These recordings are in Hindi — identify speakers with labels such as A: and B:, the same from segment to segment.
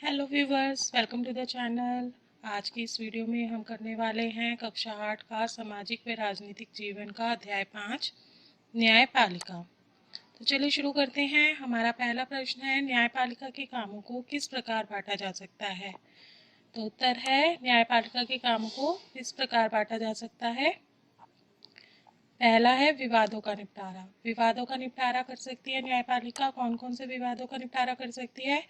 A: Hello viewers, welcome to the channel. आज की इस वीडियो में हम करने वाले हैं कक्षा 8 का सामाजिक व राजनीतिक जीवन का अध्याय 5 न्यायपालिका। तो चलिए शुरू करते हैं। हमारा पहला प्रश्न है, न्यायपालिका के कामों को किस प्रकार बांटा जा सकता है। तो उत्तर है, न्यायपालिका के कामों को इस प्रकार बांटा जा सकता है। पहला है विवादों का निपटारा। विवादों का निपटारा कर सकती है न्यायपालिका। कौन कौन से विवादों का निपटारा कर सकती है?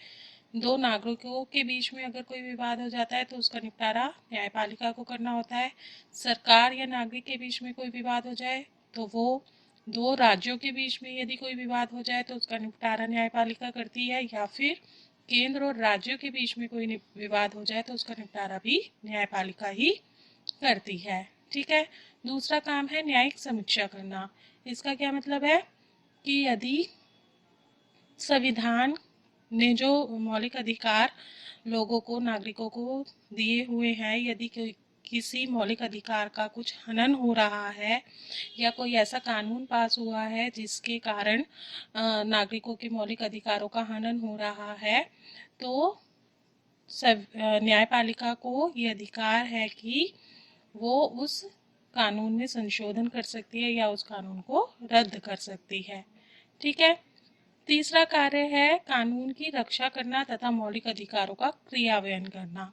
A: दो नागरिकों के बीच में अगर कोई विवाद हो जाता है तो उसका निपटारा न्यायपालिका को करना होता है। सरकार या नागरिक के बीच में कोई विवाद हो जाए तो वो दो राज्यों के बीच में यदि कोई विवाद हो जाए तो उसका निपटारा न्यायपालिका करती है, या फिर केंद्र और राज्यों के बीच में कोई विवाद हो जाए तो उसका निपटारा भी न्यायपालिका ही करती है। ठीक है। दूसरा काम है न्यायिक समीक्षा करना। इसका क्या मतलब है कि यदि संविधान ने जो मौलिक अधिकार लोगों को, नागरिकों को दिए हुए हैं, यदि किसी मौलिक अधिकार का कुछ हनन हो रहा है या कोई ऐसा कानून पास हुआ है जिसके कारण नागरिकों के मौलिक अधिकारों का हनन हो रहा है, तो न्यायपालिका को ये अधिकार है कि वो उस कानून में संशोधन कर सकती है या उस कानून को रद्द कर सकती है। ठीक है। तीसरा कार्य है कानून की रक्षा करना तथा मौलिक अधिकारों का क्रियान्वयन करना।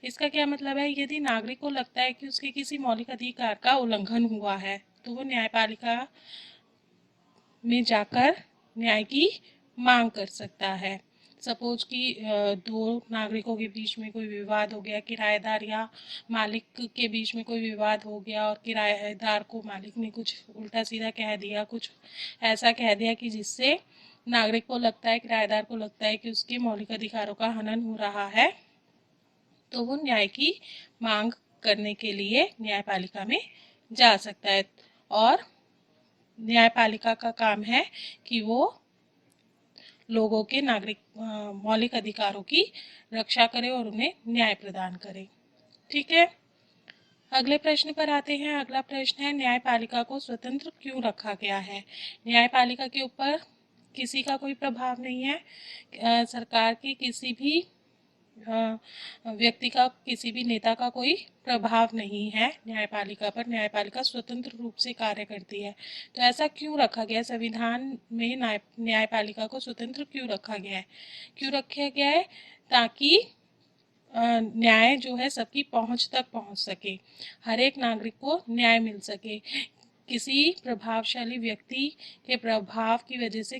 A: इसका क्या मतलब है? यदि नागरिक को लगता है कि उसके किसी मौलिक अधिकार का उल्लंघन हुआ है तो वो न्यायपालिका में जाकर न्याय की मांग कर सकता है। सपोज कि दो नागरिकों के बीच में कोई विवाद हो गया, किराएदार या मालिक के बीच में कोई विवाद हो गया और किराएदार को मालिक ने कुछ उल्टा सीधा कह दिया, कुछ ऐसा कह दिया कि जिससे नागरिक को लगता है, किराएदार को लगता है कि उसके मौलिक अधिकारों का हनन हो रहा है, तो वो न्याय की मांग करने के लिए न्यायपालिका में जा सकता है। और न्यायपालिका का काम है कि वो लोगों के मौलिक अधिकारों की रक्षा करे और उन्हें न्याय प्रदान करे। ठीक है। अगले प्रश्न पर आते हैं। अगला प्रश्न है, न्यायपालिका को स्वतंत्र क्यों रखा गया है। न्यायपालिका के ऊपर किसी का कोई प्रभाव नहीं है। सरकार की किसी भी व्यक्ति का, किसी भी नेता का कोई प्रभाव नहीं है न्यायपालिका पर। न्यायपालिका स्वतंत्र रूप से कार्य करती है। तो ऐसा क्यों रखा गया? संविधान में न्यायपालिका को स्वतंत्र क्यों रखा गया है? क्यों रखा गया है? ताकि न्याय जो है सबकी पहुंच तक पहुंच सके, हर एक नागरिक को न्याय मिल सके। किसी प्रभावशाली व्यक्ति के प्रभाव की वजह से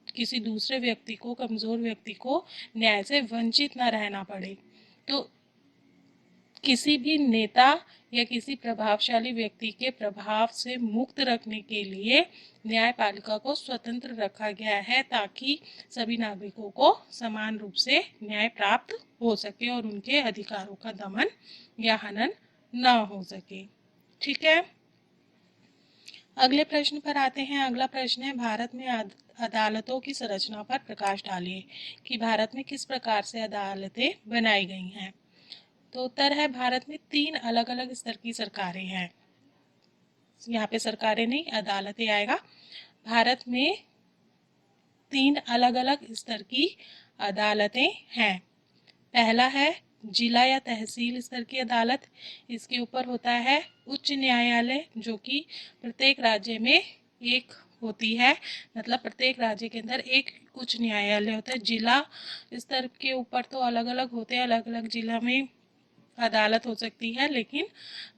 A: किसी दूसरे व्यक्ति को, कमजोर व्यक्ति को न्याय से वंचित न रहना पड़े। तो किसी भी नेता या किसी प्रभावशाली व्यक्ति के प्रभाव से मुक्त रखने के लिए न्यायपालिका को स्वतंत्र रखा गया है, ताकि सभी नागरिकों को समान रूप से न्याय प्राप्त हो सके और उनके अधिकारों का दमन या हनन न हो सके। ठीक है। अगले प्रश्न पर आते हैं। अगला प्रश्न है, भारत में अदालतों की संरचना पर प्रकाश डालिए कि भारत में किस प्रकार से अदालतें बनाई गई हैं। तो उत्तर है, भारत में 3 अलग अलग स्तर की सरकारें हैं। यहाँ पे सरकारें नहीं, अदालतें आएगा। भारत में 3 अलग अलग स्तर की अदालतें हैं। पहला है जिला या तहसील स्तर की अदालत। इसके ऊपर होता है उच्च न्यायालय, जो कि प्रत्येक राज्य में एक होती है। मतलब प्रत्येक राज्य के अंदर एक उच्च न्यायालय होता है। जिला स्तर के ऊपर तो अलग अलग होते हैं, अलग अलग जिला में अदालत हो सकती है, लेकिन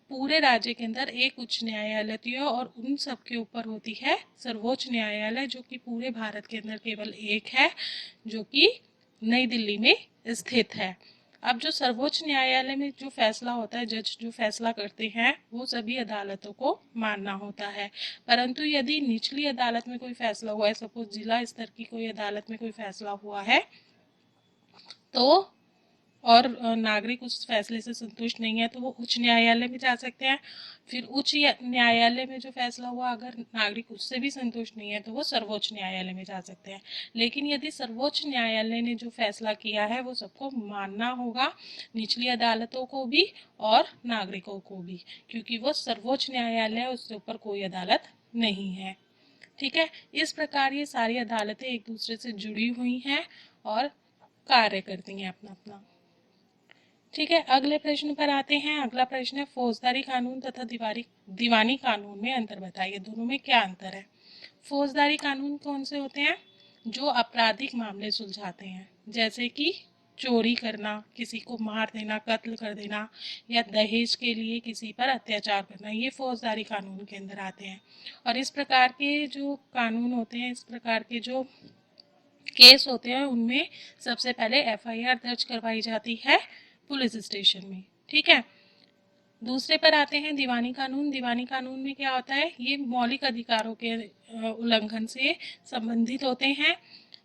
A: पूरे राज्य के अंदर एक उच्च न्यायालय होती है और उन सब के ऊपर होती है सर्वोच्च न्यायालय, जो कि पूरे भारत के अंदर केवल एक है, जो कि नई दिल्ली में स्थित है। अब जो सर्वोच्च न्यायालय में जो फैसला होता है, जज जो फैसला करते हैं, वो सभी अदालतों को मानना होता है। परंतु यदि निचली अदालत में कोई फैसला हुआ है, सपोज जिला स्तर की कोई अदालत में कोई फैसला हुआ है, तो और नागरिक उस फैसले से संतुष्ट नहीं है, तो वो उच्च न्यायालय में जा सकते हैं। फिर उच्च न्यायालय में जो फैसला हुआ, अगर नागरिक उससे भी संतुष्ट नहीं है, तो वो सर्वोच्च न्यायालय में जा सकते हैं। लेकिन यदि सर्वोच्च न्यायालय ने जो फैसला किया है वो सबको मानना होगा, निचली अदालतों को भी और नागरिकों को भी, क्योंकि वो सर्वोच्च न्यायालय है, उससे ऊपर कोई अदालत नहीं है। ठीक है। इस प्रकार ये सारी अदालतें एक दूसरे से जुड़ी हुई हैं और कार्य करती हैं अपना अपना। ठीक है, अगले प्रश्न पर आते हैं। अगला प्रश्न है फौजदारी कानून तथा दीवानी कानून में अंतर बताइए, दोनों में क्या अंतर है। फौजदारी कानून कौन से होते हैं? जो आपराधिक मामले सुलझाते हैं, जैसे कि चोरी करना, किसी को मार देना, कत्ल कर देना, या दहेज के लिए किसी पर अत्याचार करना, ये फौजदारी कानून के अंदर आते हैं। और इस प्रकार के जो कानून होते हैं, इस प्रकार के जो केस होते हैं, उनमें सबसे पहले एफआईआर दर्ज करवाई जाती है पुलिस स्टेशन में। ठीक है, दूसरे पर आते हैं दीवानी कानून। दीवानी कानून में क्या होता है? ये मौलिक अधिकारों के उल्लंघन से संबंधित होते हैं,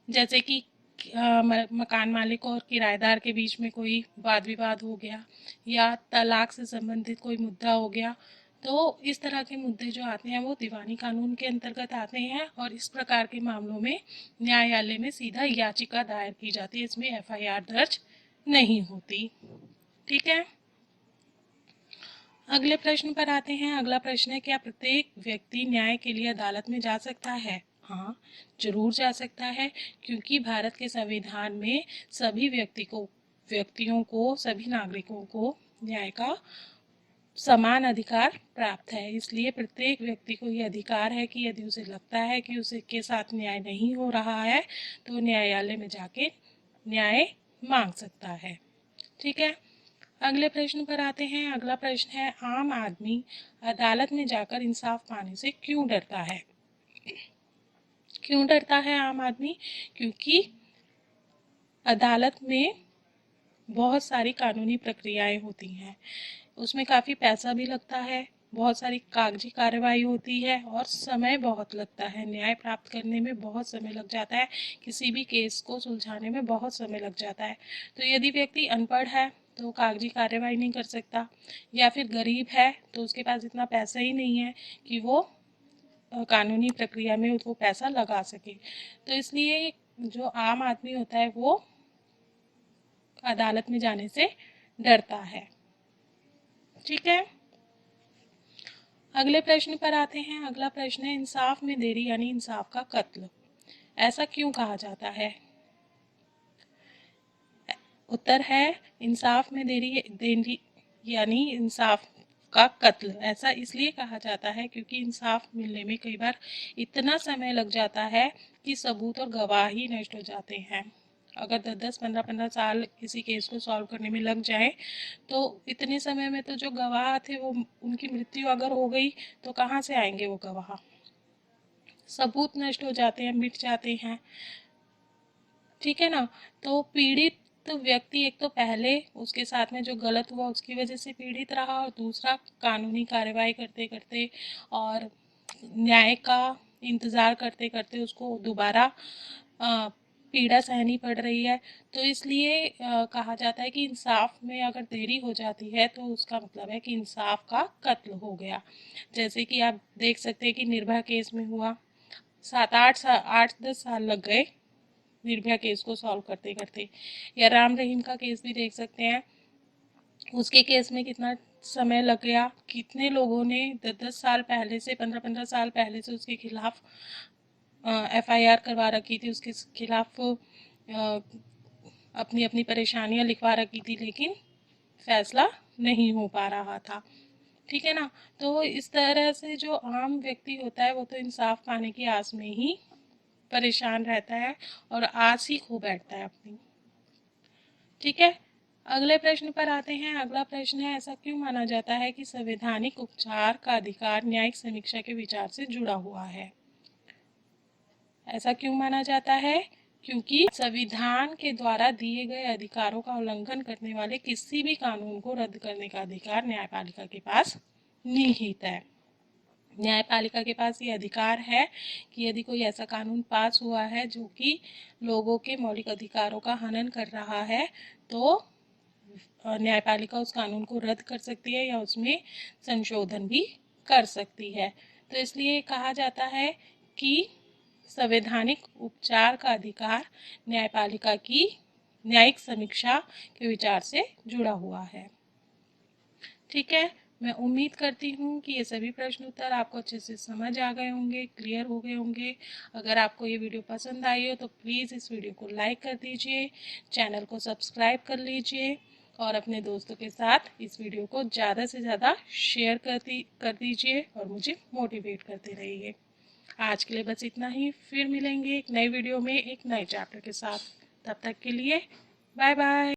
A: जैसे कि मकान मालिक और किराएदार के बीच में कोई वाद विवाद हो गया, या तलाक से संबंधित कोई मुद्दा हो गया। तो इस तरह के मुद्दे जो आते हैं वो दीवानी कानून के अंतर्गत आते हैं, और इस प्रकार के मामलों में न्यायालय में सीधा याचिका दायर की जाती है, इसमें एफआईआर दर्ज नहीं होती। ठीक है, अगले प्रश्न पर आते हैं। अगला प्रश्न है, क्या प्रत्येक व्यक्ति न्याय के लिए अदालत में जा सकता है? हाँ, जरूर जा सकता है, क्योंकि भारत के संविधान में सभी व्यक्तियों को, सभी नागरिकों को न्याय का समान अधिकार प्राप्त है। इसलिए प्रत्येक व्यक्ति को ये अधिकार है कि यदि उसे लगता है कि उसके साथ न्याय नहीं हो रहा है, तो न्यायालय में जाके न्याय मांग सकता है। ठीक है, अगले प्रश्न पर आते हैं। अगला प्रश्न है, आम आदमी अदालत में जाकर इंसाफ पाने से क्यों डरता है? क्यों डरता है आम आदमी? क्योंकि अदालत में बहुत सारी कानूनी प्रक्रियाएं होती हैं, उसमें काफ़ी पैसा भी लगता है, बहुत सारी कागजी कार्रवाई होती है, और समय बहुत लगता है। न्याय प्राप्त करने में बहुत समय लग जाता है, किसी भी केस को सुलझाने में बहुत समय लग जाता है। तो यदि व्यक्ति अनपढ़ है तो कागजी कार्रवाई नहीं कर सकता, या फिर गरीब है तो उसके पास इतना पैसा ही नहीं है कि वो कानूनी प्रक्रिया में वो पैसा लगा सके। तो इसलिए जो आम आदमी होता है वो अदालत में जाने से डरता है। ठीक है, अगले प्रश्न पर आते हैं। अगला प्रश्न है, इंसाफ में देरी यानी इंसाफ का कत्ल, ऐसा क्यों कहा जाता है? उत्तर है, इंसाफ में देरी यानी इंसाफ का कत्ल ऐसा इसलिए कहा जाता है क्योंकि इंसाफ मिलने में कई बार इतना समय लग जाता है कि सबूत और गवाह ही नष्ट हो जाते हैं। अगर 10-10, 15-15 साल किसी केस को सॉल्व करने में लग जाए, तो इतने समय में तो जो गवाह थे वो, उनकी मृत्यु अगर हो गई तो कहाँ से आएंगे वो गवाह? सबूत नष्ट हो जाते हैं, मिट जाते हैं। ठीक है ना, तो पीड़ित व्यक्ति एक तो पहले उसके साथ में जो गलत हुआ उसकी वजह से पीड़ित रहा, और दूसरा कानूनी कार्रवाई करते करते और न्याय का इंतज़ार करते करते उसको दोबारा पीड़ा सहनी पड़ रही है। तो इसलिए कहा जाता है कि इंसाफ में अगर देरी हो जाती है तो उसका मतलब है कि इंसाफ का कत्ल हो गया। जैसे कि आप देख सकते हैं कि निर्भया केस में हुआ, 8-10 साल लग गए निर्भया केस को सॉल्व करते करते। या राम रहीम का केस भी देख सकते हैं, उसके केस में कितना समय लग गया, कितने लोगों ने 10-10 साल पहले से, 15-15 साल पहले से उसके खिलाफ एफआईआर करवा रखी थी, उसके खिलाफ अपनी अपनी परेशानियां लिखवा रखी थी, लेकिन फैसला नहीं हो पा रहा था। ठीक है ना, तो इस तरह से जो आम व्यक्ति होता है वो तो इंसाफ पाने की आस में ही परेशान रहता है और आस ही खो बैठता है अपनी। ठीक है, अगले प्रश्न पर आते हैं। अगला प्रश्न है, ऐसा क्यों माना जाता है कि संवैधानिक उपचार का अधिकार न्यायिक समीक्षा के विचार से जुड़ा हुआ है? ऐसा क्यों माना जाता है? क्योंकि संविधान के द्वारा दिए गए अधिकारों का उल्लंघन करने वाले किसी भी कानून को रद्द करने का अधिकार न्यायपालिका के पास निहित है। न्यायपालिका के पास ये अधिकार है कि यदि कोई ऐसा कानून पास हुआ है जो कि लोगों के मौलिक अधिकारों का हनन कर रहा है, तो न्यायपालिका उस कानून को रद्द कर सकती है या उसमें संशोधन भी कर सकती है। तो इसलिए कहा जाता है कि संवैधानिक उपचार का अधिकार न्यायपालिका की न्यायिक समीक्षा के विचार से जुड़ा हुआ है। ठीक है, मैं उम्मीद करती हूँ कि ये सभी प्रश्न उत्तर आपको अच्छे से समझ आ गए होंगे, क्लियर हो गए होंगे। अगर आपको ये वीडियो पसंद आई हो तो प्लीज़ इस वीडियो को लाइक कर दीजिए, चैनल को सब्सक्राइब कर लीजिए और अपने दोस्तों के साथ इस वीडियो को ज़्यादा से ज़्यादा शेयर कर दीजिए और मुझे मोटिवेट करते रहिए। आज के लिए बस इतना ही, फिर मिलेंगे एक नई वीडियो में एक नए चैप्टर के साथ। तब तक के लिए बाय बाय।